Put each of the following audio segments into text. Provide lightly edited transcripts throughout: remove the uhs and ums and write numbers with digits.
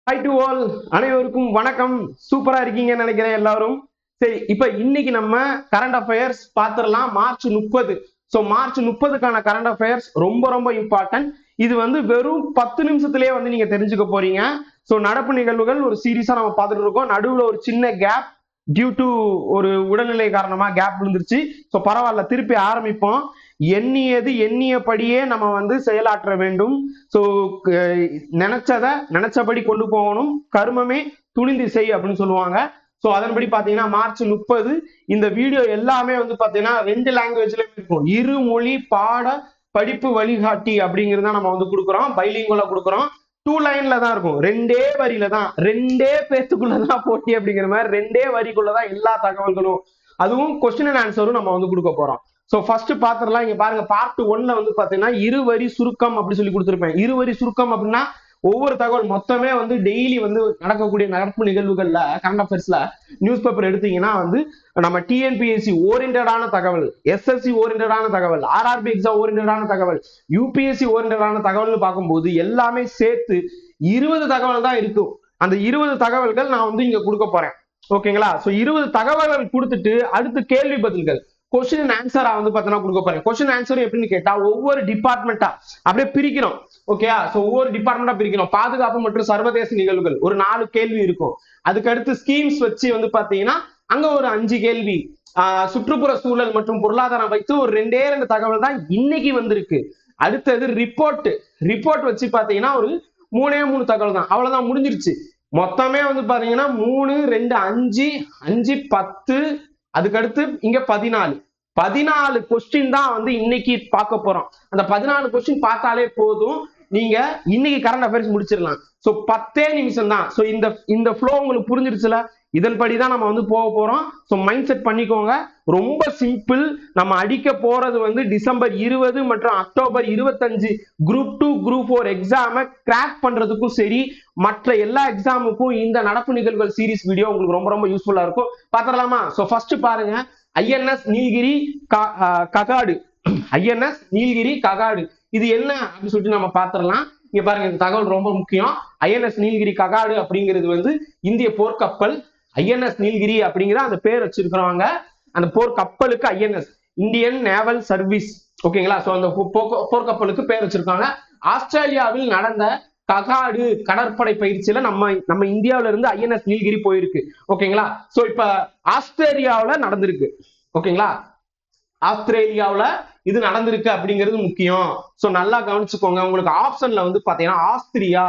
Hi to all, அனைவருக்கும் வணக்கம். சூப்பரா இருக்கீங்கன்னு நினைக்கிறேன் எல்லாரும். சரி, இப்ப இன்னைக்கு நம்ம கரண்ட் அஃபேர்ஸ் பார்த்துடலாம். மார்ச் 30. ஸோ மார்ச் 30க்கான கரண்ட் அஃபேர்ஸ் ரொம்ப ரொம்ப இம்பார்ட்டன்ட். இது வெறும் 10 நிமிஷத்திலேயே நீங்க தெரிஞ்சுக்க போறீங்க. ஸோ நடப்பு நிகழ்வுகள் ஒரு சீரீஸா நம்ம பார்த்துட்டு இருக்கோம். நடுவில் ஒரு சின்ன கேப் டியூ டு ஒரு உடல்நிலை காரணமா கேப் விழுந்துருச்சு. ஸோ பரவாயில்ல, திருப்பி ஆரம்பிப்போம். எண்ணியபடியே நம்ம செயலாற்ற வேண்டும். ஸோ நினைச்சபடி கொண்டு போகணும். கர்மமே துணிந்து செய் அப்படின்னு சொல்லுவாங்க. ஸோ அதன்படி பாத்தீங்கன்னா மார்ச் 30 இந்த வீடியோ எல்லாமே பாத்தீங்கன்னா 2 லாங்குவேஜ்ல இருக்கும். இருமொழி பாட படிப்பு வழிகாட்டி அப்படிங்கிறத நம்ம கொடுக்குறோம். பைலிங்குவலா கொடுக்குறோம். 2 லைன்ல தான் இருக்கும். 2 வரியில தான், 2 பேத்துக்குள்ளதான் போட்டி அப்படிங்கிற மாதிரி 2 வரிக்குள்ளதான் எல்லா தகவல்களும், அதுவும் கொஸ்டின் அண்ட் ஆன்சரும் நம்ம கொடுக்க போறோம். சோ ஃபர்ஸ்ட் பாத்துடலாம். இங்க பாருங்க, பார்ட் 1ல பாத்தீங்கன்னா இருவரி சுருக்கம் அப்படி சொல்லி கொடுத்துருப்பேன். இருவரி சுருக்கம் அப்படின்னா ஒவ்வொரு தகவல் மொத்தமே டெய்லி நடக்கக்கூடிய நடப்பு நிகழ்வுகள்ல கரண்ட் அஃபேர்ஸ்ல நியூஸ் பேப்பர் எடுத்தீங்கன்னா நம்ம டிஎன்பிஎஸ்சி ஓரியன்டான தகவல், எஸ்எஸ்சி ஓரியன்டான தகவல், ஆர்ஆர்பி எக்ஸாம் ஓரியன்டான தகவல், யூபிஎஸ்சி ஓரியன்டான தகவல்னு பார்க்கும்போது எல்லாமே சேர்த்து 20 தகவல் தான் இருக்கும். அந்த 20 தகவல்கள் நான் இங்க கொடுக்க போறேன். ஓகேங்களா? சோ 20 தகவல்கள் கொடுத்துட்டு அடுத்து கேள்வி பதில்கள், கொஸ்டின் அண்ட் ஆன்சரா பாத்தீங்கன்னா கொடுக்க போறேன். கொஸ்டின் ஆன்சர் எப்படின்னு கேட்டா ஒவ்வொரு டிபார்ட்மெண்டா அப்படியே பிரிக்கணும். ஓகேயா? சோ ஒவ்வொரு டிபார்ட்மெண்டா பிரிக்கணும். பாதுகாப்பு மற்றும் சர்வதேச நிகழ்வுகள் ஒரு 4 கேள்வி இருக்கும். அதுக்கு அடுத்து ஸ்கீம்ஸ் வச்சு பாத்தீங்கன்னா அங்க ஒரு 5 கேள்வி, சுற்றுப்புற சூழல் மற்றும் பொருளாதாரம் வைத்து ஒரு 2 தகவல் தான் இன்னைக்கு வந்திருக்கு. அடுத்தது ரிப்போர்ட் வச்சு பாத்தீங்கன்னா ஒரு 3 தகவல் தான். அவ்வளவுதான், முடிஞ்சிருச்சு. மொத்தமே பாத்தீங்கன்னா 3, 2, 5, 5, 10, அதுக்கடுத்து இங்க 14 கொஸ்டின் தான் இன்னைக்கு பார்க்க போறோம். அந்த 14 கொஸ்டின் பார்த்தாலே போதும், நீங்க இன்னைக்கு கரண்ட் அஃபேர்ஸ் முடிச்சிடலாம். சோ 10 நிமிஷம் தான். சோ இந்த ஃப்ளோ உங்களுக்கு புரிஞ்சிருச்சுல? இதன்படிதான் நம்ம போக போறோம். சோ மைண்ட் செட் பண்ணிக்கோங்க. ரொம்ப சிம்பிள். நம்ம அடிக்க போறது டிசம்பர் 20 மற்றும் அக்டோபர் 25 குரூப் 2 குரூப் 4 எக்ஸாம கிராக் பண்றதுக்கும் சரி, மற்ற எல்லா எக்ஸாமுக்கும் இந்த நடப்பு நிகழ்வுகள் சீரிஸ் வீடியோ உங்களுக்கு ரொம்ப ரொம்ப யூஸ்ஃபுல்லா இருக்கும். பாத்திரலாமா? சோ ஃபர்ஸ்ட் பாருங்க, ஐஎன்எஸ் நீல்கிரி ககாடு. ஐஎன்எஸ் நீல்கிரி ககாடு இது என்ன அப்படின்னு சொல்லிட்டு நம்ம பாத்திரலாம். இங்க பாருங்க, இந்த தகவல் ரொம்ப முக்கியம். ஐஎன்எஸ் நீல்கிரி ககாடு அப்படிங்கிறது இந்திய போர்க்கப்பல். ஐஎன்எஸ் நீல்கிரி அப்படிங்கிற அந்த பேர் வச்சிருக்கிறவங்க, அந்த போர்க்கப்பலுக்கு ஐஎன்எஸ் இந்தியன் நேவல் சர்வீஸ். ஓகேங்களா? சோ அந்த போர்க்கப்பலுக்கு பேர் வச்சிருக்காங்க. ஆஸ்திரேலியாவில் நடந்த ககாடு கடற்படை பயிற்சியில நம்ம இந்தியாவில இருந்து ஐஎன்எஸ் நீல்கிரி போயிருக்கு. ஓகேங்களா? சோ இப்ப ஆஸ்திரேலியாவில நடந்திருக்கு. ஓகேங்களா? ஆஸ்திரேலியாவில இது நடந்திருக்கு அப்படிங்கிறது முக்கியம். சோ நல்லா கவனிச்சுக்கோங்க. உங்களுக்கு ஆப்ஷன்ல பாத்தீங்கன்னா ஆஸ்திரியா,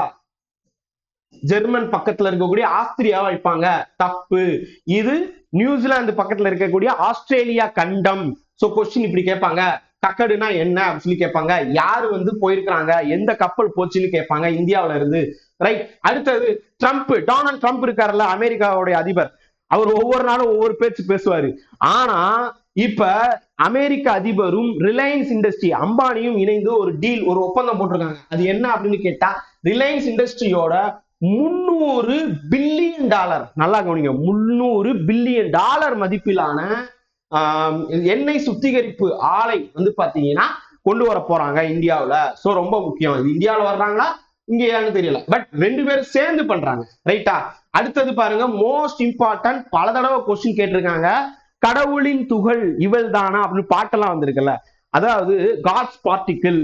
ஜெர்மன் பக்கத்துல இருக்கக்கூடிய ஆஸ்திரியாவை வைப்பாங்க. தப்பு. இது நியூசிலாந்து பக்கத்துல இருக்கக்கூடிய ஆஸ்திரேலியா கண்டம். சோ கொஸ்டின் இப்படி கேட்பாங்க, கக்கடுனா என்ன அப்படின்னு சொல்லி கேட்பாங்க. யாரு போயிருக்கிறாங்க, எந்த கப்பல் போச்சுன்னு கேட்பாங்க இந்தியாவில இருந்து. ரைட். அடுத்தது ட்ரம்ப், டொனால்ட் ட்ரம்ப் இருக்காருல்ல, அமெரிக்காவுடைய அதிபர். அவர் ஒவ்வொரு நாளும் ஒவ்வொரு பேச்சு பேசுவாரு. ஆனா இப்ப அமெரிக்க அதிபரும் ரிலையன்ஸ் இண்டஸ்ட்ரி அம்பானியும் இணைந்து ஒரு டீல், ஒரு ஒப்பந்தம் போட்டிருக்காங்க. அது என்ன அப்படின்னு கேட்டா, ரிலையன்ஸ் இண்டஸ்ட்ரியோட $300 பில்லியன், நல்லா கவனிங்க, $300 பில்லியன் மதிப்பிலான எண்ணெய் சுத்திகரிப்பு ஆலை பாத்தீங்கன்னா கொண்டு வர போறாங்க இந்தியாவுல. சோ ரொம்ப முக்கியம். இது இந்தியாவில வர்றாங்களா இங்கேயான்னு தெரியல, பட் 2 பேரும் சேர்ந்து பண்றாங்க. ரைட்டா? அடுத்தது பாருங்க, மோஸ்ட் இம்பார்ட்டன்ட், பல தடவை கொஸ்டின் கேட்டிருக்காங்க. கடவுளின் துகள் இவள் தானா அப்படின்னு பாட்டெல்லாம் வந்திருக்குல்ல, அதாவது காட்ஸ் பார்ட்டிகிள்.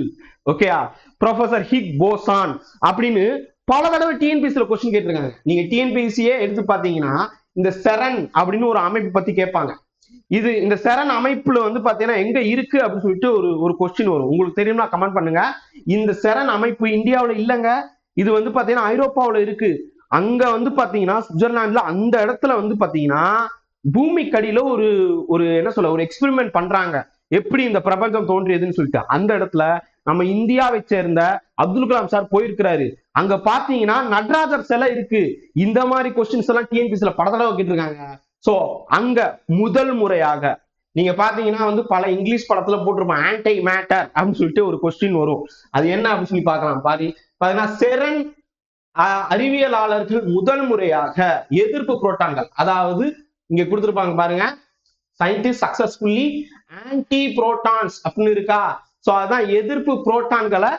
ஓகேயா? ப்ரொஃபசர் ஹிக் போசான் அப்படின்னு பல தடவை டிஎன்பிஎஸ்சில கொஸ்டின் கேட்டிருக்காங்க. நீங்க டிஎன்பிஎஸ்சியே எடுத்து பாத்தீங்கன்னா இந்த செரன் அப்படின்னு ஒரு அமைப்பு பத்தி கேட்பாங்க. இந்த செரன் அமைப்புல பாத்தீங்கன்னா எங்க இருக்கு அப்படின்னு சொல்லிட்டு ஒரு கொஸ்டின் வரும். உங்களுக்கு தெரியும்னா கமெண்ட் பண்ணுங்க. இந்த செரன் அமைப்பு இந்தியாவுல இல்லங்க. இது பாத்தீங்கன்னா ஐரோப்பாவுல இருக்கு. அங்க பாத்தீங்கன்னா சுவிட்சர்லாந்துல அந்த இடத்துல பாத்தீங்கன்னா பூமிக்கடியில ஒரு என்ன சொல்ல, ஒரு எக்ஸ்பெரிமெண்ட் பண்றாங்க, எப்படி இந்த பிரபஞ்சம் தோன்றியதுன்னு சொல்லிட்டு. அந்த இடத்துல நம்ம இந்தியாவை சேர்ந்த அப்துல் கலாம் சார் போயிருக்கிறாரு. அங்க பாத்தீங்கன்னா நடராஜர் சிலை இருக்கு. இந்த மாதிரி கொஸ்டின்ஸ் எல்லாம் டிஎன்பிஎஸ்சில பல தடவை கேட்டிருக்காங்க. சோ அங்க முதல் முறையாக நீங்க பாத்தீங்கன்னா பல இங்கிலீஷ் படத்துல போட்டிருப்போம், ஆன்டி மேட்டர் அப்படின்னு சொல்லிட்டு ஒரு கொஸ்டின் வரும். அது என்ன அப்படின்னு சொல்லி பார்க்கலாம். பாத்தீங்கன்னா செரன் அறிவியலாளர்கள் முதல் முறையாக எதிர்ப்பு புரோட்டான்கள், அதாவது இங்க கொடுத்திருப்பாங்க பாருங்க, சயின்டிஸ்ட் சக்சஸ்ஃபுல்லி ஆன்டி புரோட்டான்ஸ் அப்படின்னு இருக்கா. சோ அதான் எதிர்ப்பு புரோட்டான்களை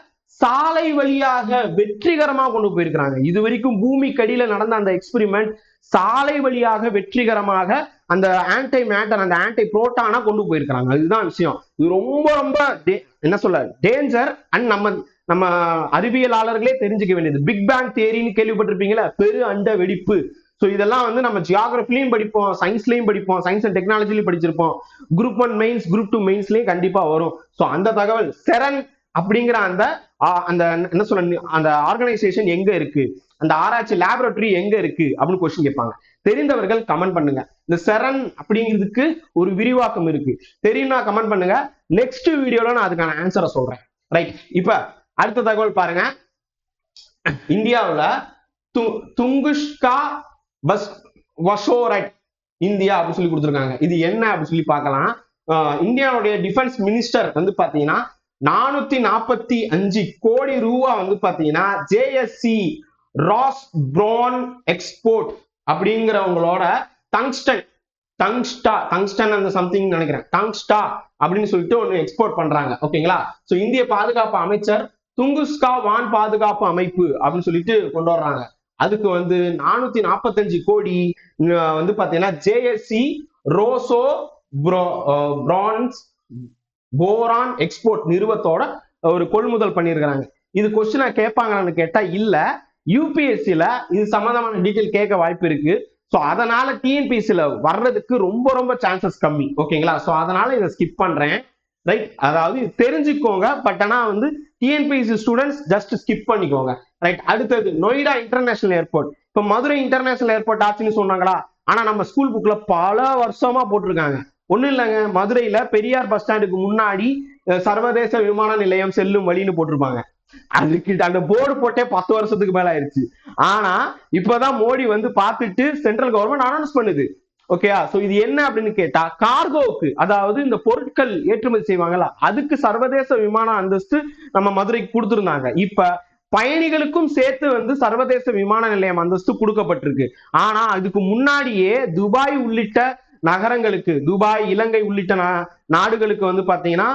சாலை வழியாக வெற்றிகரமா கொண்டு போயிருக்கிறாங்க. இது வரைக்கும் பூமிக்கு அடியில நடந்த அந்த எக்ஸ்பெரிமெண்ட் சாலை வழியாக வெற்றிகரமாக அந்த ஆன்டை மேட்டர், அந்த ஆன்டை புரோட்டானா கொண்டு போயிருக்கிறாங்க. அதுதான் விஷயம். இது ரொம்ப ரொம்ப என்ன சொல்ல டேஞ்சர். அண்ட் நம்ம அறிவியலாளர்களே தெரிஞ்சுக்க வேண்டியது. பிக் பேங் தியரின்னு கேள்விப்பட்டிருப்பீங்களா, பெரு அண்ட வெடிப்பு. ஸோ இதெல்லாம் வந்து நம்ம ஜியாகிரபிலையும் படிப்போம், சயின்ஸ்லயும் படிப்போம், சயின்ஸ் அண்ட் டெக்னாலஜிலையும் படிச்சிருப்போம். குரூப் 1 மெயின்ஸ், குரூப் 2 மெயின்ஸ்லயும் கண்டிப்பா வரும். ஸோ அந்த தகவல் செரன் அப்படிங்கிற அந்த என்ன சொல்ல அந்த ஆர்கனைசேஷன் எங்க இருக்கு, அந்த ஆராய்ச்சி லேபரட்டரி எங்க இருக்கு அப்படின்னு கொஸ்டின் கேட்பாங்க. தெரிந்தவர்கள் கமெண்ட் பண்ணுங்க. இந்த செரன் அப்படிங்கிறதுக்கு ஒரு விரிவாக்கம் இருக்கு, தெரியும்னா கமெண்ட் பண்ணுங்க. நெக்ஸ்ட் வீடியோல நான் அதுக்கான ஆன்சரை சொல்றேன். ரைட், இப்ப அடுத்த தகவல் பாருங்க. இந்தியாவுல துங்குஷ்கா வசோரைட் இந்தியா அப்படின்னு சொல்லி கொடுத்துருக்காங்க. இது என்ன அப்படின்னு சொல்லி பார்க்கலாம். இந்தியாவுடைய டிஃபென்ஸ் மினிஸ்டர் வந்து பாத்தீங்கன்னா 445 கோடி ரூபா வந்து பாத்தீங்கன்னா ஜேஎஸ்சி ராஸ் பிரான் எக்ஸ்போர்ட் அப்படிங்கிறவங்களோட டங்ஸ்டன் அந்த சம்திங் நினைக்கிறேன், டங்ஸ்டா அப்படின்னு சொல்லிட்டு ஒன்னு எக்ஸ்போர்ட் பண்றாங்க. ஓகேங்களா. சோ இந்திய பாதுகாப்பு அமைச்சர் துங்குஸ்கா வான் பாதுகாப்பு அமைப்பு அப்படின்னு சொல்லிட்டு கொண்டு வர்றாங்க. அதுக்கு வந்து 445 கோடி வந்து பாத்தீங்கன்னா JSC Russo France boron export நிறுவனத்தோட ஒரு கொள்முதல் பண்ணியிருக்கிறாங்க. இது கொஸ்டினா கேட்பாங்கன்னு கேட்டா இல்ல, யூபிஎஸ்சில இது சம்பந்தமான டீட்டெயில் கேட்க வாய்ப்பு இருக்கு. ஸோ அதனால டிஎன்பிஎஸ்சில வர்றதுக்கு ரொம்ப ரொம்ப சான்சஸ் கம்மி. ஓகேங்களா. ஸோ அதனால இதை ஸ்கிப் பண்றேன். ரைட், அதாவது தெரிஞ்சுக்கோங்க, பட் ஆனா வந்து டிஎன்பிஎஸ்சி ஸ்டூடெண்ட்ஸ் ஜஸ்ட் ஸ்கிப் பண்ணிக்கோங்க. ரைட், அடுத்தது நொய்டா இன்டர்நேஷனல் ஏர்போர்ட். இப்போ மதுரை இன்டர்நேஷனல் ஏர்போர்ட் ஆச்சுன்னு சொன்னாங்களா, ஆனா நம்ம ஸ்கூல் புக்ல பல வருஷமா போட்டிருக்காங்க. ஒண்ணும் இல்லைங்க, மதுரையில பெரியார் பஸ் ஸ்டாண்டுக்கு முன்னாடி சர்வதேச விமான நிலையம் செல்லும் வழின்னு போட்டிருப்பாங்க. அதுக்கு அந்த போர்டு போட்டே 10 வருஷத்துக்கு மேல ஆயிடுச்சு. ஆனா இப்பதான் மோடி வந்து பார்த்துட்டு சென்ட்ரல் கவர்மெண்ட் அனௌன்ஸ் பண்ணுது. ஓகேயா. சோ இது என்ன அப்படின்னு கேட்டா, கார்கோவுக்கு, அதாவது இந்த பொருட்கள் ஏற்றுமதி செய்வாங்கல்ல, அதுக்கு சர்வதேச விமான அந்தஸ்து நம்ம மதுரைக்கு கொடுத்திருந்தாங்க. இப்ப பயணிகளுக்கும் சேர்த்து வந்து சர்வதேச விமான நிலையம் அந்தஸ்து கொடுக்கப்பட்டிருக்கு. ஆனா அதுக்கு முன்னாடியே துபாய் உள்ளிட்ட நகரங்களுக்கு, துபாய், இலங்கை உள்ளிட்ட நாடுகளுக்கு வந்து பாத்தீங்கன்னா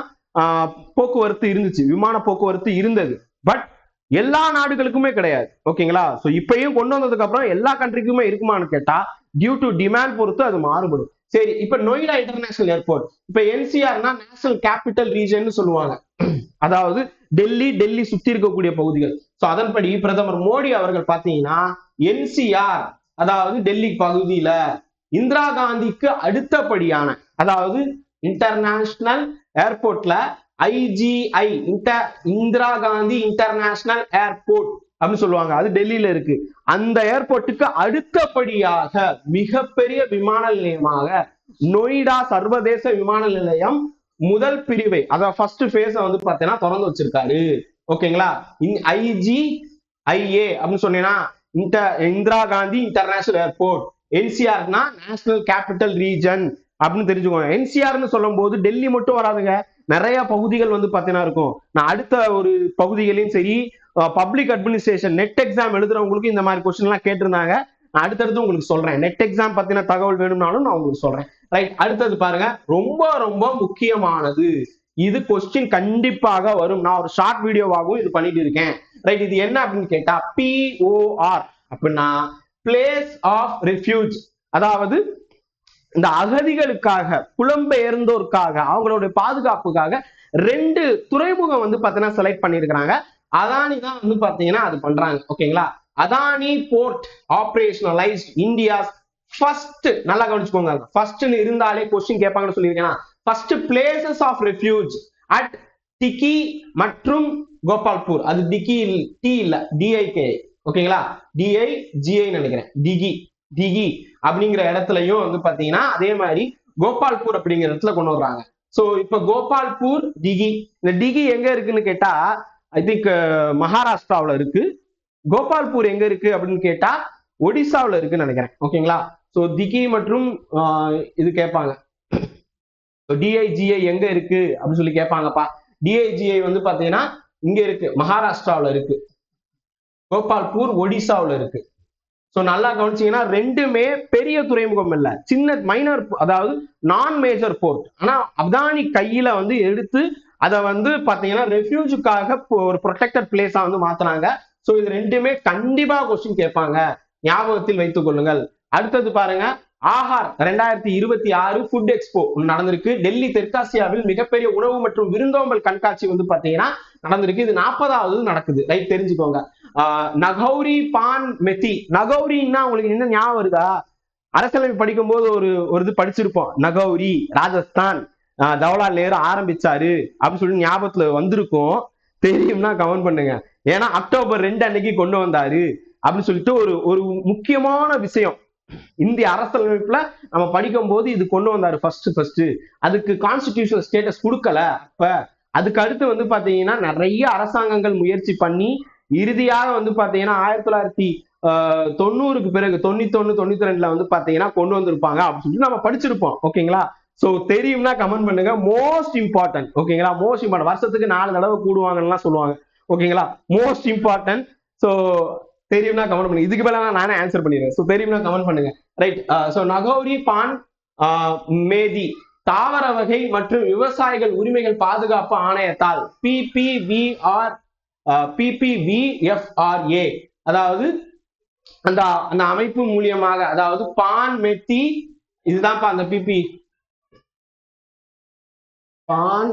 போக்குவரத்து இருந்துச்சு, விமான போக்குவரத்து இருந்தது. பட் எல்லா நாடுகளுக்குமே கிடையாது. ஓகேங்களா. சோ இப்பயும் கொண்டு வந்ததுக்கு அப்புறம் எல்லா கண்ட்ரிக்குமே இருக்குமான்னு கேட்டா டியூ டு டிமாண்ட் பொறுத்து அது மாறுபடும். சரி, இப்ப நொய்டா இன்டர்நேஷனல் ஏர்போர்ட், இப்ப என்சிஆர்னா நேஷனல் கேபிட்டல் ரீஜன் சொல்லுவாங்க, அதாவது டெல்லி சுத்தி இருக்கக்கூடிய பகுதிகள். சோ அதன்படி பிரதமர் மோடி அவர்கள் பாத்தீங்கன்னா என்சிஆர், அதாவது டெல்லி பகுதியில இந்திரா காந்திக்கு அடுத்தபடியான, அதாவது இன்டர்நேஷனல் ஏர்போர்ட்ல IGI Indira Gandhi international airport அப்படின்னு சொல்லுவாங்க, அது டெல்லியில இருக்கு. அந்த ஏர்போர்ட்டுக்கு அடுத்தபடியாக மிகப்பெரிய விமான நிலையமாக நொய்டா சர்வதேச விமான நிலையம் முதல் பிரிவை, அதாவது ஃபர்ஸ்ட் ஃபேஸ் வந்து பாத்தீங்கன்னா திறந்து வச்சிருக்காரு. ஓகேங்களா. ஐஜிஐஏ அப்படின்னு சொன்னீங்கன்னா இந்திரா காந்தி இன்டர்நேஷனல் ஏர்போர்ட், என்சிஆர்னா நேஷனல் கேபிட்டல் ரீஜன் அப்படின்னு தெரிஞ்சுக்கோங்க. என்சிஆர்னு சொல்லும் போது டெல்லி மட்டும் வராதுங்க, நிறைய பகுதிகள் வந்து பாத்தீங்கன்னா இருக்கும். நான் அடுத்த ஒரு பகுதிகளையும் சரி, பப்ளிக் அட்மினிஸ்ட்ரேஷன் நெட் எக்ஸாம் எழுதுறவங்களுக்கு இந்த மாதிரி கொஸ்டின் எல்லாம் கேட்டிருந்தாங்க. நான் அடுத்தடுத்து உங்களுக்கு சொல்றேன். நெட் எக்ஸாம் பத்தின தகவல் வேணும்னாலும் நான் உங்களுக்கு சொல்றேன். ரைட், அடுத்தது பாருங்க, ரொம்ப ரொம்ப முக்கியமானது. இது கொஸ்டின் கண்டிப்பாக வரும். நான் ஒரு ஷார்ட் வீடியோவாகவும் இது பண்ணிட்டு இருக்கேன். ரைட், இது என்ன அப்படின்னு கேட்டா POR அப்படின்னா பிளேஸ் ஆஃப் ரெஃப்யூஜ், அதாவது இந்த அகதிகளுக்காக, புலம்பெயர்ந்தோருக்காக, அவங்களுடைய பாதுகாப்புக்காக 2 துறைமுகம் வந்து பாத்தீங்கன்னா செலக்ட் பண்ணிருக்கிறாங்க. அதானி தான் வந்து பாத்தீங்கன்னா அது பண்றாங்க. ஓகேங்களா. Adani port operationalised India's first, நல்லா கவனிச்சுக்கோங்க, ஃபர்ஸ்ட்னு இருந்தாலே கொஸ்டின் கேட்பாங்கன்னு சொல்லியிருக்கேன். First places of refuge at Dighi மற்றும் கோபால்பூர். அது டிக்கி டி இல்ல, டிஐகே. ஓகேங்களா. டிஐஜிஐ நினைக்கிறேன், டிகி அப்படிங்கிற இடத்துலயும் வந்து பாத்தீங்கன்னா அதே மாதிரி கோபால்பூர் அப்படிங்கிற இடத்துல கொண்டு வர்றாங்க. சோ இப்ப கோபால்பூர், டிகி, இந்த டிகி எங்க இருக்குன்னு கேட்டா ஐ திங்க் மகாராஷ்டிராவில் இருக்கு. கோபால்பூர் எங்க இருக்கு அப்படின்னு கேட்டா ஒடிசாவில் இருக்குன்னு நினைக்கிறேன். ஓகேங்களா. சோ டிகி மற்றும் இது கேட்பாங்க, டிஐஜிஐ எங்க இருக்கு அப்படின்னு சொல்லி கேட்பாங்கப்பா. டிஐஜிஐ வந்து பாத்தீங்கன்னா இங்க இருக்கு, மகாராஷ்டிராவில் இருக்கு. கோபால்பூர் ஒடிசாவில் இருக்கு. சோ நல்லா கவனிச்சீங்கன்னா ரெண்டுமே பெரிய துறைமுகம் இல்ல, சின்ன மைனர், அதாவது நான் மேஜர் போர்ட். ஆனா அதானி கையில வந்து எடுத்து அதை வந்து பாத்தீங்கன்னா ரெஃப்யூஜுக்காக ஒரு ப்ரொடெக்டட் பிளேஸா வந்து மாத்துறாங்க. சோ இது ரெண்டுமே கண்டிப்பா கொஸ்டின் கேட்பாங்க, ஞாபகத்தில் வைத்துக் கொள்ளுங்கள். அடுத்தது பாருங்க, ஆஹார் 2026 ஃபுட் எக்ஸ்போ நடந்திருக்கு. டெல்லி தெற்காசியாவில் மிகப்பெரிய உணவு மற்றும் விருந்தோம்பல் கண்காட்சி வந்து பாத்தீங்கன்னா நடந்திருக்கு. இது 40வது நடக்குது. ரைட், தெரிஞ்சுக்கோங்க. நகௌரி பான் மெத்தி. நகௌரின்னா உங்களுக்கு என்ன ஞாபகம் வருதா? அரசியலமைப்பு படிக்கும் போது ஒரு இது படிச்சிருப்போம். நகௌரி ராஜஸ்தான், ஜவஹர்லால் நேரு ஆரம்பிச்சாரு அப்படின்னு சொல்லி ஞாபகத்துல வந்திருக்கும். தெரியும்னா கமெண்ட் பண்ணுங்க. ஏன்னா அக்டோபர் 2 அன்னைக்கு கொண்டு வந்தாரு அப்படின்னு சொல்லிட்டு ஒரு ஒரு முக்கியமான விஷயம் இந்திய அரசியலமைப்புல நம்ம படிக்கும் போது இது கொண்டு வந்தாரு ஃபர்ஸ்ட். அதுக்கு கான்ஸ்டிடியூஷனல் ஸ்டேட்டஸ் கொடுக்கல. அப்ப அதுக்கு அடுத்து வந்து பாத்தீங்கன்னா நிறைய அரசாங்கங்கள் முயற்சி பண்ணி இறுதியாக வந்து பாத்தீங்கன்னா 1990க்கு பிறகு 91 92ல வந்து பாத்தீங்கன்னா கொண்டு வந்திருப்பாங்க அப்படின்னு சொல்லிட்டு நம்ம படிச்சிருப்போம். ஓகேங்களா? சோ தெரியும்னா கமெண்ட் பண்ணுங்க. Most important. ஓகேங்களா? Most important. வருஷத்துக்கு 4 தடவை கூடுவாங்கன்னு சொல்லுவாங்க. ஓகேங்களா? Most important. சோ தெரியும்னா கமெண்ட் பண்ணுங்க. இதுக்கு மேல நானே ஆன்சர் பண்ணிடுறேன். சோ தெரியும்னா கமெண்ட் பண்ணுங்க. ரைட். சோ நகௌரி பான் மேதி தாவர வகை மற்றும் விவசாயிகள் உரிமைகள் பாதுகாப்பு ஆணையத்தால் PPVFRA, அதாவது அந்த அந்த அமைப்பு மூலியமாக, அதாவது பான் மெத்தி, இதுதான்ப்பா அந்த பிபி பான்,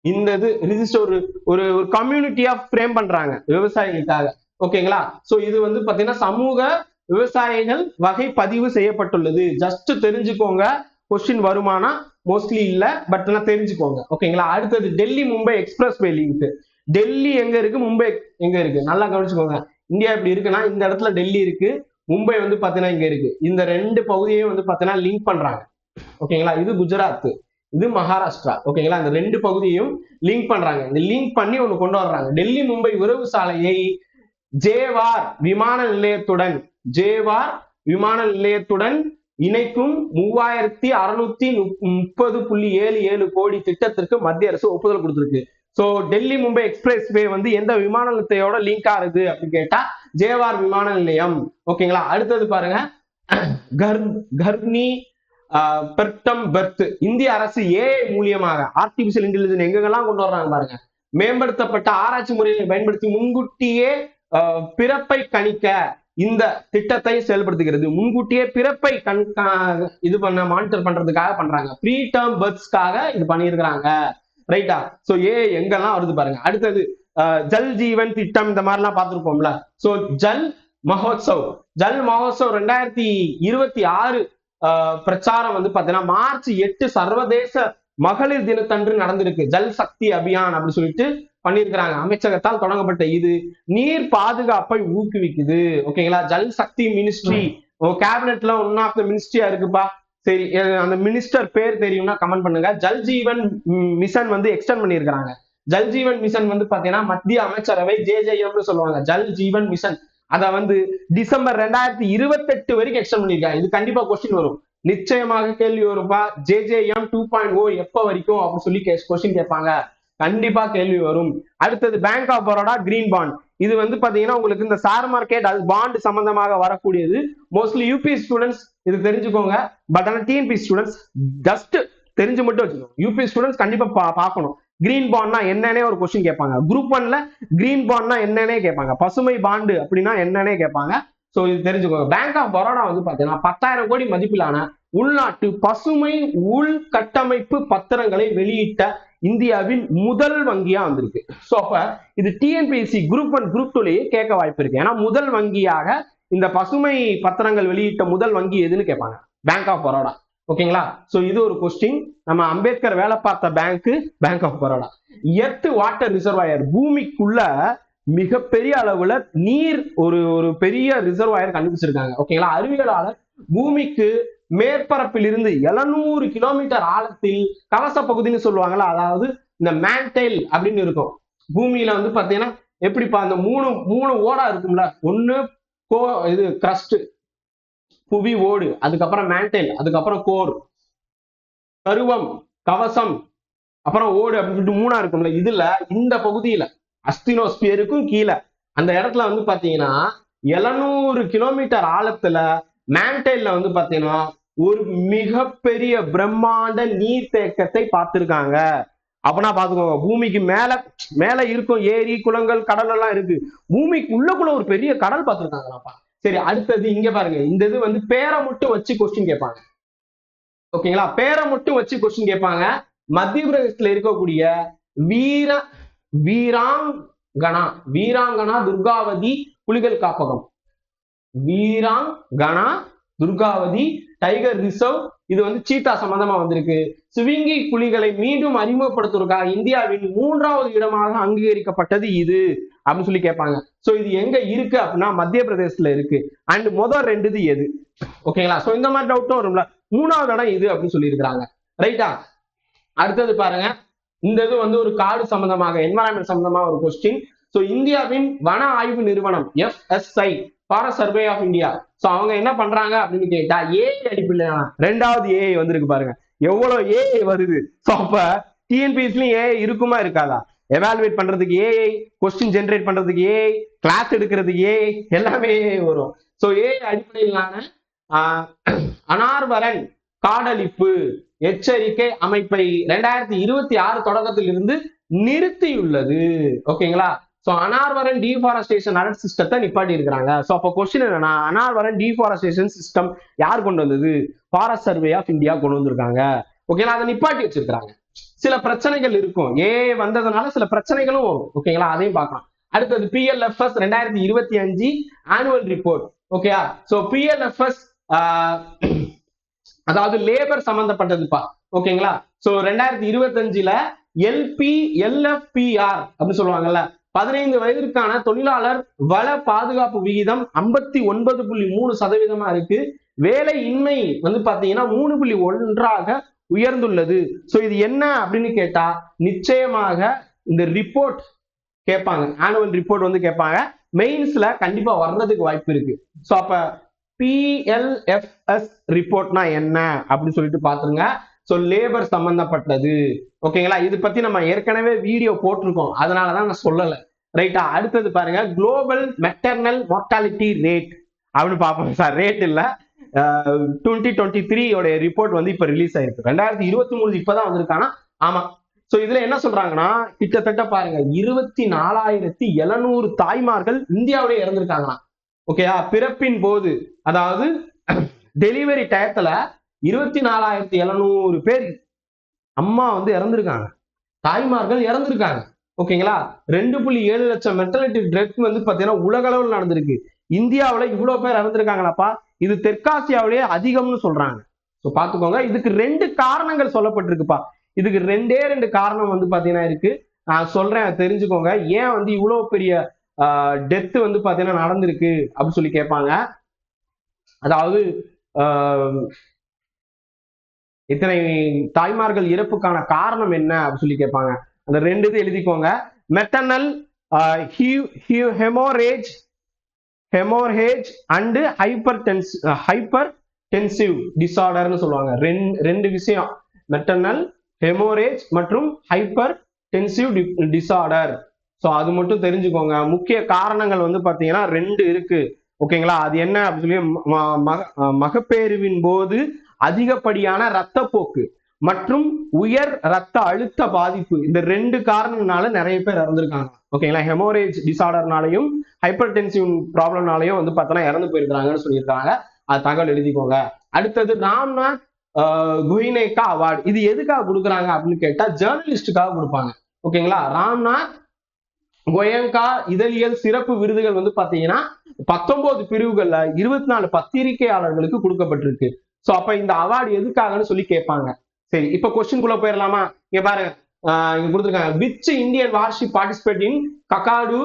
இந்த இது ரிஜிஸ்டர் ஒரு கம்யூனிட்டியா ஃப்ரேம் பண்றாங்க விவசாயிகளுக்காக. ஓகேங்களா? சோ இது வந்து பாத்தீங்கன்னா சமூக விவசாயிகள் வகை பதிவு செய்யப்பட்டுள்ளது. ஜஸ்ட் தெரிஞ்சுக்கோங்க. கொஸ்டின் வருமானா மோஸ்ட்லி இல்ல, பட் தெரிஞ்சுக்கோங்க. ஓகேங்களா? அடுத்தது டெல்லி மும்பை எக்ஸ்பிரஸ் வே லிங்க். டெல்லி எங்க இருக்கு, மும்பை எங்க இருக்கு, நல்லா கவனிச்சுக்கோங்க. இந்தியா இப்படி இருக்குன்னா இந்த இடத்துல டெல்லி இருக்கு, மும்பை வந்து பாத்தீங்கன்னா இங்க இருக்கு. இந்த ரெண்டு பகுதியையும் வந்து பாத்தீங்கன்னா லிங்க் பண்றாங்க. ஓகேங்களா? இது குஜராத், இது மகாராஷ்டிரா. ஓகேங்களா? இந்த ரெண்டு பகுதியும் லிங்க் பண்றாங்க. இந்த லிங்க் பண்ணி ஒண்ணு கொண்டு வர்றாங்க. டெல்லி மும்பை உறவு சாலையை ஜேவார் விமான நிலையத்துடன் இணைக்கும் 3630.77 கோடி திட்டத்திற்கு மத்திய அரசு ஒப்புதல் கொடுத்திருக்கு. சோ டெல்லி மும்பை எக்ஸ்பிரஸ் வே வந்து எந்த விமான நிலையத்தையோட லிங்க் ஆகுது அப்படின்னு கேட்டா ஜேவார் விமான நிலையம். ஓகேங்களா? அடுத்தது பாருங்க, கர்னி பெர்டம் பெர்த். இந்திய அரசு ஏஐ மூலியமாக ஆர்டிபிஷியல் இன்டெலிஜென்ஸ் எங்கெல்லாம் கொண்டு வர்றாங்க பாருங்க. மேம்படுத்தப்பட்ட ஆராய்ச்சி முறைகளை பயன்படுத்தி முன்கூட்டியே பிறப்பை கணிக்க இந்த திட்டத்தை செயல்படுத்துகிறது. முன்கூட்டியே பிறப்பை இது பண்ண மானிட்டர் பண்றதுக்காக பண்றாங்க. ப்ரீ டேர்ம் பர்த்ஸ்க்காக இது பண்ணியிருக்கிறாங்க. ரைட்டா? சோ எங்கெல்லாம் வருது பாருங்க. அடுத்தது ஜல் ஜீவன் திட்டம், இந்த மாதிரி எல்லாம் பார்த்திருப்போம்ல. சோ ஜல் மகோத்சவ் 2026 பிரச்சாரம் வந்து பாத்தீங்கன்னா March 8 சர்வதேச மகளிர் தினத்தன்று நடந்திருக்கு. ஜல் சக்தி அபியான் அப்படின்னு சொல்லிட்டு பண்ணியிருக்கிறாங்க. அமைச்சகத்தால் தொடங்கப்பட்ட இது நீர் பாதுகாப்பை ஊக்குவிக்குது. ஓகேங்களா? Jal Shakti ministry கேபினெட்ல one of the மினிஸ்ட்ரியா இருக்குப்பா. சரி, அந்த மினிஸ்டர் பேர் தெரியும்னா கமெண்ட் பண்ணுங்க. ஜல் ஜீவன் மிஷன் வந்து எக்ஸ்டெண்ட் பண்ணியிருக்கிறாங்க. ஜல் ஜீவன் மிஷன் வந்து பாத்தீங்கன்னா மத்திய அமைச்சரவை JJM சொல்லுவாங்க. ஜல் ஜீவன் மிஷன் அதை வந்து டிசம்பர் 2028 வரைக்கும் எக்ஸ்டெண்ட் பண்ணிருக்காங்க. இது கண்டிப்பா கொஸ்டின் வரும், நிச்சயமாக கேள்வி வரும்பா. JJM 2.0 எப்ப வரைக்கும் அப்படின்னு சொல்லி கொஸ்டின் கேட்பாங்க. கண்டிப்பா கேள்வி வரும். அடுத்தது bank of Baroda green bond. இது வந்து பாத்தீங்கன்னா உங்களுக்கு இந்த ஷேர் மார்க்கெட் அது பாண்ட் சம்பந்தமாக வரக்கூடியது. மோஸ்ட்லி யூபி ஸ்டூடெண்ட்ஸ் இது தெரிஞ்சுக்கோங்க. பட் ஆனால் டிஎன்பி ஸ்டூடெண்ட்ஸ் ஜஸ்ட் தெரிஞ்சு மட்டும் வச்சுக்கோங்க. யூபி ஸ்டூடெண்ட்ஸ் கண்டிப்பா பார்க்கணும். கிரீன் பாண்ட்னா என்னன்னே ஒரு கொஸ்டின் கேட்பாங்க. குரூப் 1ல கிரீன் பாண்ட்னா என்னன்னே கேட்பாங்க. பசுமை பாண்டு அப்படின்னா என்னன்னே கேட்பாங்க. சோ இது தெரிஞ்சுக்கோங்க. பேங்க் ஆஃப் பரோடா வந்து பாத்தீங்கன்னா 10,000 கோடி மதிப்பிலான உள்நாட்டு பசுமை உள்கட்டமைப்பு பத்திரங்களை வெளியிட்ட இந்தியாவின் முதல் வங்கியா வந்திருக்கு. சோ அப்ப இது டிஎன்பிஎஸ்சி குரூப் 1 குரூப் 2லயே கேட்க வாய்ப்பு இருக்கு. ஏன்னா முதல் வங்கியாக இந்த பசுமை பத்திரங்கள் வெளியிட்ட முதல் வங்கி எதுன்னு கேட்பாங்க, பேங்க் ஆஃப் பரோடா. ஓகேங்களா? சோ இது ஒரு கொஸ்டின். நம்ம அம்பேத்கர் வேலை பார்த்த bank of Baroda. Earth water reservoir, பூமிக்குள்ள மிகப்பெரிய அளவுல நீர் ஒரு பெரிய ரிசர்வாயர் கண்டுபிடிச்சிருக்காங்க. ஓகேங்களா? அறிவியலாளர் பூமிக்கு மேற்பரப்பில் இருந்து 700 கிலோமீட்டர் ஆழத்தில் கவச பகுதின்னு சொல்லுவாங்கல்ல, அதாவது இந்த மேன்டைல் அப்படின்னு இருக்கும். பூமியில வந்து பாத்தீங்கன்னா எப்படிப்பா அந்த மூணு ஓடா இருக்கும்ல, ஒண்ணு இது கிரஸ்ட் புவி ஓடு, அதுக்கப்புறம் மேன்டைல், அதுக்கப்புறம் கோர், கருவம் கவசம், அப்புறம் ஓடு அப்படின்னு 3 இருக்கும்ல. இதுல இந்த பகுதியில அஸ்தினோஸ்பியருக்கும் கீழே அந்த இடத்துல வந்து பாத்தீங்கன்னா 700 கிலோமீட்டர் ஆழத்துல மேன்டைல்ல வந்து பாத்தீங்கன்னா ஒரு மிகப்பெரிய பிரம்மாண்ட நீர் தேக்கத்தை பார்த்திருக்காங்க. அப்பனா பாத்துக்கோங்க, பூமிக்கு மேல மேல இருக்கும் ஏரி குளங்கள் கடல் எல்லாம் இருக்கு, பூமிக்கு உள்ளக்குள்ள ஒரு பெரிய கடல் பார்த்திருக்காங்களாப்பா. சரி, அடுத்தது இங்க பாருங்க, இந்த இது வந்து பேரை மட்டும் வச்சு கொஸ்டின் கேட்பாங்க. ஓகேங்களா, பேரை மட்டும் வச்சு கொஸ்டின் கேட்பாங்க. மத்திய பிரதேசத்துல இருக்கக்கூடிய வீர வீராங்கனா வீராங்கனா துர்காவதி புலிகள் காப்பகம், வீராங்கனா துர்காவதி டைகர் ரிசர்வ், இது வந்து சீட்டா சம்பந்தமா வந்திருக்கு. சிவிங்கி புலிகளை மீண்டும் அறிமுகப்படுத்துவதற்காக இந்தியாவின் 3வது இடமாக அங்கீகரிக்கப்பட்டது இது அப்படின்னு சொல்லி கேட்பாங்க. சோ இது எங்க இருக்கு அப்படின்னா மத்திய பிரதேசத்துல இருக்கு. அண்ட் முதல் 2 எது? ஓகேங்களா, சோ இந்த மாதிரி டவுட்டும் வரும்ல. 3வது இடம் இது அப்படின்னு சொல்லி இருக்கிறாங்க. ரைட்டா, அடுத்தது பாருங்க, இந்த இது வந்து ஒரு காடு சம்பந்தமாக என்வரான்மெண்ட் சம்பந்தமா ஒரு கொஸ்டின். சோ இந்தியாவின் வன ஆய்வு நிறுவனம் FSI, forest survey of India, so அவங்க என்ன பண்றாங்க அப்படின்னு கேட்டா ஏஐ அடிப்படையிலான 2வது ஏஐ வந்திருக்கு பாருங்க, எவ்வளவு ஏஐ வருது. சோ அப்ப டிஎன்பிஎஸ்லயும் ஏஐ இருக்குமா இருக்காதா? எவாலுவேட் பண்றதுக்கு ஏஐ, கொஸ்டின் ஜெனரேட் பண்றதுக்கு ஏஐ, கிளாஸ் எடுக்கிறதுக்கு ஏஐ, எல்லாமே ஏஐ வரும். சோ ஏஐ அடிப்படையிலான அனார்வரன் காடழிப்பு எச்சரிக்கை அமைப்பை 2026 தொடக்கத்தில் இருந்து நிறுத்தியுள்ளது. ஓகேங்களா, சோ அனார்வரன் டிஃபாரஸ்டேஷன் அலர்ட் சிஸ்டத்தை நிப்பாட்டி இருக்கிறாங்க. சோ அப்ப கொஸ்டின் என்னன்னா, அனார்வரன் டிஃபாரஸ்டேஷன் சிஸ்டம் யார் கொண்டு வந்தது? ஃபாரஸ்ட் சர்வே ஆஃப் இந்தியா கொண்டு வந்திருக்காங்க. ஓகேங்களா, அதை நிப்பாட்டி வச்சிருக்காங்க. சில பிரச்சனைகள் இருக்கும், ஏஐ வந்ததுனால சில பிரச்சனைகளும் வரும். ஓகேங்களா, அதையும் பார்க்கலாம். அடுத்தது PLFS 2025 ஆனுவல் ரிப்போர்ட். ஓகேயா, சோ PLFS அதாவது லேபர் சம்பந்தப்பட்டதுப்பா. ஓகேங்களா, சோ 2025ல LFPR அப்படின்னு சொல்லுவாங்கல்ல, 15 வயதிற்கான தொழிலாளர் வள பாதுகாப்பு விகிதம் 59.3% இருக்கு. வேலை இன்மை வந்து பாத்தீங்கன்னா 3.1 உயர்ந்துள்ளது. சோ இது என்ன அப்படின்னு கேட்டா நிச்சயமாக இந்த ரிப்போர்ட் கேட்பாங்க, ஆனுவல் ரிப்போர்ட் வந்து கேட்பாங்க, மெயின்ஸ்ல கண்டிப்பா வர்றதுக்கு வாய்ப்பு இருக்கு. சோ அப்ப PLFS ரிப்போர்ட்னா என்ன அப்படின்னு சொல்லிட்டு பாத்துருங்க. சோ லேபர் சம்பந்தப்பட்டது. ஓகேங்களா, இது பத்தி நம்ம ஏற்கனவே வீடியோ போட்டிருக்கோம், அதனாலதான் நான் சொல்லல. ரைட்டா, அடுத்தது பாருங்க, குளோபல் மெட்டர்னல் மார்டாலிட்டி ரேட் அப்படின்னு பார்ப்போம். சார் ரேட் இல்ல, 2023 ரிப்போர்ட் வந்து இப்ப ரிலீஸ் ஆயிருக்கு. 2023 இப்பதான் வந்திருக்கானா? ஆமா. சோ இதுல என்ன சொல்றாங்கன்னா, கிட்டத்தட்ட பாருங்க 24,700 தாய்மார்கள் இந்தியாவிலே இறந்திருக்காங்களாம். ஓகேயா, பிறப்பின் போது, அதாவது டெலிவரி டயத்துல 24,700 பேர் அம்மா வந்து இறந்திருக்காங்க, தாய்மார்கள் இறந்திருக்காங்க. ஓகேங்களா, 2.7 லட்சம் மெட்டர்னிட்டி டெத் வந்து பாத்தீங்கன்னா உலக அளவில் நடந்திருக்கு. இந்தியாவில இவ்வளவு பேர் இறந்திருக்காங்களாப்பா, இது தெற்காசியாவிலேயே அதிகம்னு சொல்றாங்க. சோ பாத்துக்கோங்க, இதுக்கு 2 காரணங்கள் சொல்லப்பட்டிருக்குப்பா. இதுக்கு 2 காரணம் வந்து பாத்தீங்கன்னா இருக்கு, நான் சொல்றேன் தெரிஞ்சுக்கோங்க. ஏன் வந்து இவ்வளவு பெரிய டெத் வந்து பாத்தீங்கன்னா நடந்திருக்கு அப்படின்னு சொல்லி கேட்பாங்க. அதாவது இத்தனை தாய்மார்கள் இறப்புக்கான காரணம் என்ன அப்படின்னு சொல்லி கேட்பாங்க. அந்த 2 இது எழுதிக்கோங்க. மெட்டர்னல் ஹெமோரேஜ் அண்ட் ஹைப்பர் டென்சிவ் டிசார்டர்னு சொல்லுவாங்க. 2 விஷயம், மெட்டர்னல் ஹெமோரேஜ் மற்றும் ஹைப்பர் டென்சிவ் டிசார்டர். சோ அது மட்டும் தெரிஞ்சுக்கோங்க. முக்கிய காரணங்கள் வந்து பாத்தீங்கன்னா 2 இருக்கு. ஓகேங்களா, அது என்ன அப்படின்னு சொல்லி, மகப்பேறுவின் போது அதிகப்படியான இரத்தப்போக்கு மற்றும் உயர் ரத்த அழுத்த பாதிப்பு, இந்த 2 காரணங்களால நிறைய பேர் இறந்திருக்காங்க. ஓகேங்களா, ஹெமோரேஜ் டிசார்டர்னாலையும் ஹைப்பர் டென்சிவ் ப்ராப்ளம்னாலையும் வந்து பார்த்தோன்னா இறந்து போயிருக்காங்கன்னு சொல்லியிருக்காங்க. அது தகவல் எழுதிக்கோங்க. அடுத்தது ராம்நாத் கோயனேகா அவார்டு, இது எதுக்காக கொடுக்குறாங்க அப்படின்னு கேட்டா ஜேர்னலிஸ்டுக்காக கொடுப்பாங்க. ஓகேங்களா, ராம்நாத் கோயங்கா இதழியல் சிறப்பு விருதுகள் வந்து பாத்தீங்கன்னா 19 பிரிவுகள்ல 24 பத்திரிகையாளர்களுக்கு கொடுக்கப்பட்டிருக்கு. சோ அப்ப இந்த அவார்டு எதுக்காகன்னு சொல்லி கேட்பாங்க. சரி, இப்ப கொஸ்டின் குள்ள போயிடலாமா? இங்க பாருங்க, இங்க கொடுத்துருக்காங்க, which Indian warship participate in Kakadu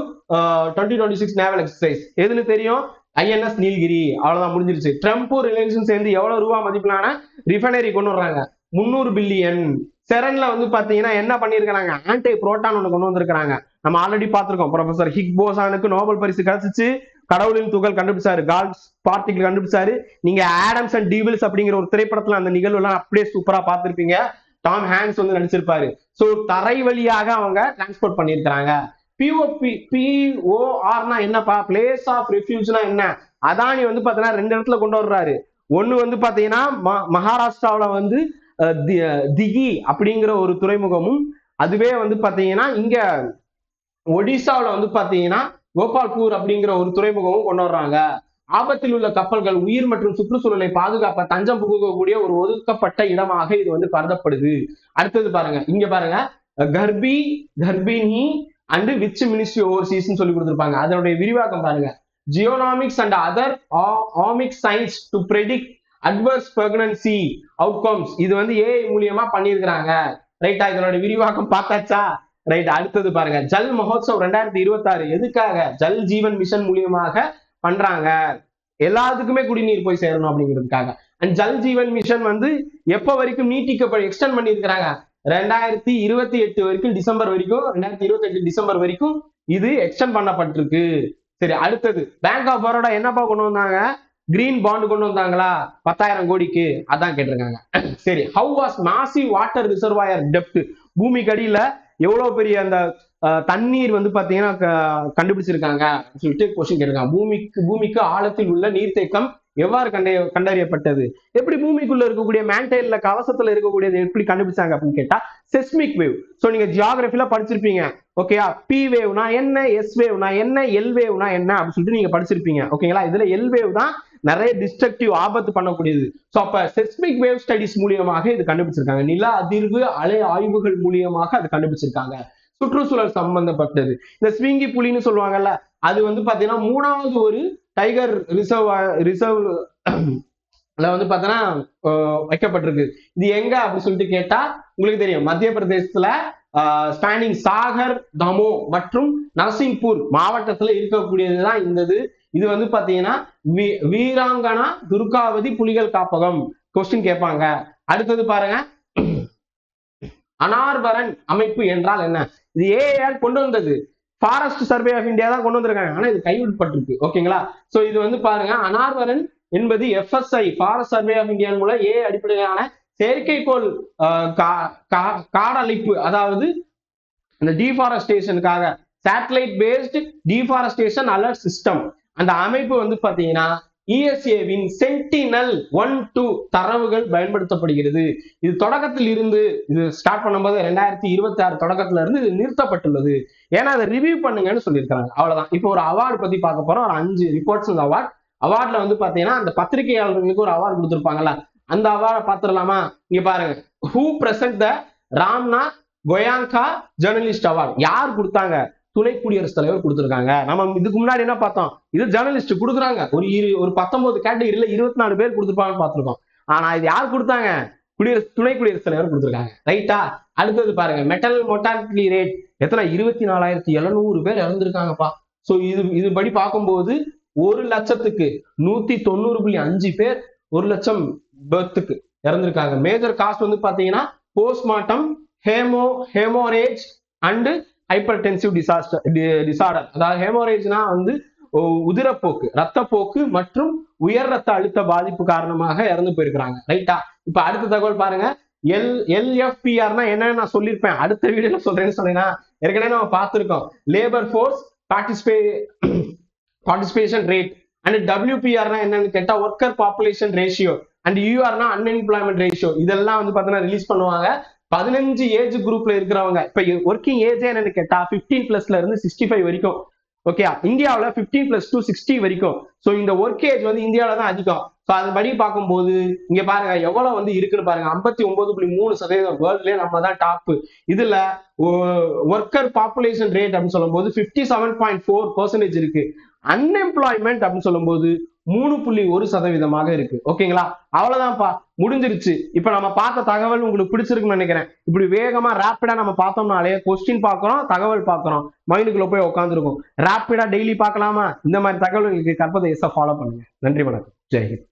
2026 naval exercise. எதுன்னு தெரியும்? INS நீல்கிரி. அவ்வளவுதான், முடிஞ்சிருச்சு. ட்ரம்ப்பும் ரிலையன்ஸும் சேர்ந்து எவ்வளவு ரூபா மதிப்பிலான ரிஃபைனரி கொண்டு வர்றாங்க? 300 பில்லியன். செரன்ல வந்து பாத்தீங்கன்னா என்ன பண்ணிருக்காங்க? ஆன்டி புரோட்டான் ஒண்ணு கொண்டு வந்திருக்காங்க. நம்ம ஆல்ரெடி பார்த்திருக்கோம், ப்ரொஃபசர் ஹிக் போசானுக்கு நோபல் பரிசு கிடைச்சிச்சு. கடவுளின் துகள் கண்டுபிடிச்சாரு, கால்ஸ் பார்ட்டிகிள் கண்டுபிடிச்சாரு. நீங்க ஆடம்ஸ் அண்ட் டீவில்ஸ் அப்படிங்கிற ஒரு திரைப்படத்துல அந்த நிகழ்வு எல்லாம் அப்படியே சூப்பரா பார்த்திருப்பீங்க. டாம் ஹேங்க்ஸ் வந்து நடிச்சிருப்பாரு. சோ தரை வழியாக அவங்க டிரான்ஸ்போர்ட் பண்ணிருக்காங்க. PORனா என்னப்பா? பிளேஸ் ஆஃப் ரெஃப்யூஜ்னா என்ன? அதானி வந்து பாத்தீங்கன்னா 2 இடத்துல கொண்டு வர்றாரு. ஒண்ணு வந்து பாத்தீங்கன்னா மகாராஷ்டிராவில வந்து திகி அப்படிங்கிற ஒரு துறைமுகமும், அதுவே வந்து பாத்தீங்கன்னா இங்க ஒடிசாவில் வந்து பாத்தீங்கன்னா கோபால்பூர் அப்படிங்கிற ஒரு துறைமுகமும் கொண்டு வர்றாங்க. ஆபத்தில் உள்ள கப்பல்கள், உயிர் மற்றும் சுற்றுச்சூழலை பாதுகாப்ப தஞ்சம் புகக்கூடிய ஒரு ஒதுக்கப்பட்ட இடமாக இது வந்து கருதப்படுது. அடுத்தது பாருங்க, இங்க பாருங்க, கர்பிணி அண்ட் விச் மினிஸ்ட்ரி ஓவர்சீஸ் சொல்லி கொடுத்திருப்பாங்க. அதனுடைய விரிவாக்கம் பாருங்க, genomics and other omics science to predict adverse pregnancy outcomes. இது வந்து ஏஐ மூலியமா பண்ணியிருக்கிறாங்க. ரைட்டா, இதனோட விரிவாக்கம் பார்த்தாச்சா? ரைட். அடுத்தது பாருங்க, ஜல் மகோத்சவ் 2026 எதுக்காக? ஜல் ஜீவன் மிஷன் மூலியமாக பண்றாங்க. எல்லாத்துக்குமே குடிநீர் போய் சேரணும் அப்படிங்கிறதுக்காக. அண்ட் ஜல் ஜீவன் மிஷன் வந்து எப்ப வரைக்கும் நீட்டிக்கப்பட எக்ஸ்டெண்ட் பண்ணியிருக்கிறாங்க? 2028 வரைக்கும், டிசம்பர் வரைக்கும், 2028 டிசம்பர் வரைக்கும் இது எக்ஸ்டெண்ட் பண்ணப்பட்டிருக்கு. சரி, அடுத்தது பேங்க் ஆஃப் பரோடா என்னப்பா கொண்டு வந்தாங்க? கிரீன் பாண்ட் கொண்டு வந்தாங்களா 10,000 கோடிக்கு? அதான் கேட்டிருக்காங்க. சரி, how was massive water reservoir depth? பூமிக்கு அடியில எவ்வளவு பெரிய அந்த தண்ணீர் வந்து பாத்தீங்கன்னா கண்டுபிடிச்சிருக்காங்க சொல்லிட்டு கொஸ்டின் கேட்டிருக்காங்க. பூமிக்கு ஆழத்தில் உள்ள நீர்த்தேக்கம் எவ்வாறு கண்டறியப்பட்டது? எப்படி பூமிக்குள்ள இருக்கக்கூடிய மேன்டைல்ல கவசத்துல இருக்கக்கூடியது எப்படி கண்டுபிடிச்சாங்க அப்படின்னு கேட்டா செஸ்மிக் வேவ். சோ நீங்க ஜியோகிராஃபில படிச்சிருப்பீங்க. ஓகேயா, பி வேவ்னா என்ன, எஸ் வேவ்னா என்ன, எல் வேவ்னா என்ன அப்படின்னு சொல்லிட்டு நீங்க படிச்சிருப்பீங்க. ஓகேங்களா, இதுல எல் வேவ் தான் நிறைய டிஸ்ட்ரக்டிவ் ஆபத்து பண்ணக்கூடியது. சோ அப்ப செஸ்மிக் வேவ் ஸ்டடிஸ் மூலியமாக இது கண்டுபிடிச்சிருக்காங்க. நில அதிர்வு அலை ஆய்வுகள் மூலியமாக அது கண்டுபிடிச்சிருக்காங்க. சுற்றுச்சூழல் சம்பந்தப்பட்டது. இந்த ஸ்விங்கி புலின்னு சொல்லுவாங்கல்ல, அது வந்து பாத்தீங்கன்னா 3வது ஒரு டைகர் ரிசர்வ் வந்து பாத்தீங்கன்னா வைக்கப்பட்டிருக்கு. இது எங்க அப்படின்னு சொல்லிட்டு கேட்டா உங்களுக்கு தெரியும், மத்திய பிரதேசத்துல ஸ்டாண்டிங் சாகர், தமோ மற்றும் நரசிங்பூர் மாவட்டத்துல இருக்கக்கூடியதுதான் இந்த இது வந்து பாத்தீங்கன்னா வீராங்கனா துர்காவதி புலிகள் காப்பகம். கொஸ்டின் கேட்பாங்க. அடுத்தது பாருங்க, அனார்வரன் அமைப்பு என்றால் என்ன? இது ஏஆர் கொண்டு வந்தது, ஃபாரஸ்ட் சர்வே ஆஃப் இந்தியா தான் கொண்டு வந்திருக்காங்க. ஆனா இது கைவிடப்பட்டிருக்கு. ஓகேங்களா, சோ இது வந்து பாருங்க, அனார்வரன் என்பது FSI forest survey of India மூலம் ஏ அடிப்படையிலான செயற்கைக்கோள் காடழிப்பு, அதாவது இந்த டிஃபாரஸ்டேஷனுக்காக satellite based deforestation alert system. அந்த அமைப்பு வந்து பாத்தீங்கன்னா இஎஸ்ஏவின் சென்டினல் 1-2 தரவுகள் பயன்படுத்தப்படுகிறது. இது தொடக்கத்தில் இருந்து இது ஸ்டார்ட் பண்ணும்போது 2026 தொடக்கத்துல இருந்து இது நிறுத்தப்பட்டுள்ளது. ஏன்னா அதை ரிவ்யூ பண்ணுங்கன்னு சொல்லியிருக்காங்க. அவ்வளவுதான். இப்போ ஒரு அவார்டு பத்தி பார்க்க போறோம். ஒரு 5 ரிப்போர்ட்ஸ் அவார்ட்ல வந்து பாத்தீங்கன்னா அந்த பத்திரிகையாளர்களுக்கு ஒரு அவார்டு கொடுத்திருப்பாங்கல்ல, அந்த அவார்டை பாத்துடலாமா? இங்க பாருங்க, who present the Ramnath Goenka journalist award. யார் கொடுத்தாங்க? துணை குடியரசுத் தலைவர் கொடுத்திருக்காங்க. நம்ம இதுக்கு முன்னாடி என்ன பார்த்தோம்? இது ஜேர்னலிஸ்ட் கொடுக்குறாங்க. ஒரு 19 கேட்டகரியில 24 பேர் கொடுத்திருப்பாங்கன்னு பார்த்திருக்கோம். ஆனா இது யார் கொடுத்தாங்க? துணை குடியரசுத் தலைவர் கொடுத்திருக்காங்க. ரைட்டா? அடுத்தது பாருங்க, மெட்டல் மோர்டாலிட்டி ரேட் எத்தனை? 24,700 பேர் இறந்திருக்காங்கப்பா. சோ இது படி பார்க்கும்போது 1,00,190.5 பேர் 1,00,000 பர்த்துக்கு இறந்திருக்காங்க. மேஜர் காஸ்ட் வந்து பாத்தீங்கன்னா போஸ்ட்மார்ட்டம், ஹேமோரேஜ் அண்ட் ஹைப்பர்டென்சிவ் டிசார்டர். அதாவது ஹேமோரேஜ்னா வந்து உதிரப்போக்கு, ரத்தப்போக்கு மற்றும் உயர் ரத்த அழுத்த பாதிப்பு காரணமாக இறந்து போயிருக்கிறாங்க. ரைட்டா? இப்ப அடுத்த தகவல் பாருங்க, எல்எஃபிஆர்னா என்னன்னு நான் சொல்லியிருப்பேன், அடுத்த வீடியோல சொல்றேன்னு சொன்னேன்னா ஏற்கனவே நம்ம பார்த்திருக்கோம். Labour force participation rate. And டபிள்யூபிஆர்னா என்னன்னு கேட்டா ஒர்க்கர் பாப்புலேஷன் ரேஷியோ. அண்ட் யூஆர்னா அன்எம்ப்ளாய்மெண்ட் ரேஷியோ. இதெல்லாம் வந்து பாத்தீங்கன்னா ரிலீஸ் பண்ணுவாங்க. 15 ஏஜ் குரூப்ல இருக்கிறவங்க, இப்ப ஒர்க்கிங் ஏஜ் என்னன்னு கேட்டா 15+ இருந்து 65 வரைக்கும். ஓகே, இந்தியாவில 15+ to 60 வரைக்கும். சோ இந்த ஒர்க் ஏஜ் வந்து இந்தியாவில தான் அதிகம். சோ அதுபடி பார்க்கும்போது இங்க பாருங்க எவ்வளவு வந்து இருக்குன்னு பாருங்க, 59.3% வேர்ல்ட்லயே நம்ம தான் டாப். இதுல ஒர்க்கர் பாப்புலேஷன் ரேட் அப்படின்னு சொல்லும் போது 57.4% இருக்கு. அன்எம்ப்ளாய்மெண்ட் அப்படின்னு சொல்லும் போது 3.1% இருக்கு. ஓகேங்களா, அவ்வளவுதான்ப்பா, முடிஞ்சிருச்சு. இப்ப நம்ம பார்த்த தகவல் உங்களுக்கு பிடிச்சிருக்குன்னு நினைக்கிறேன். இப்படி வேகமா ரேப்பிடா நம்ம பார்த்தோம்னாலே கொஸ்டின் பார்க்கிறோம், தகவல் பார்க்கிறோம், மைண்டுக்குள்ள போய் உட்காந்துருக்கும். ரேப்பிடா டெய்லி பார்க்கலாமா? இந்த மாதிரி தகவல்களுக்கு கற்பதை ஃபாலோ பண்ணுங்க. நன்றி, வணக்கம், ஜெய் ஹிந்த்.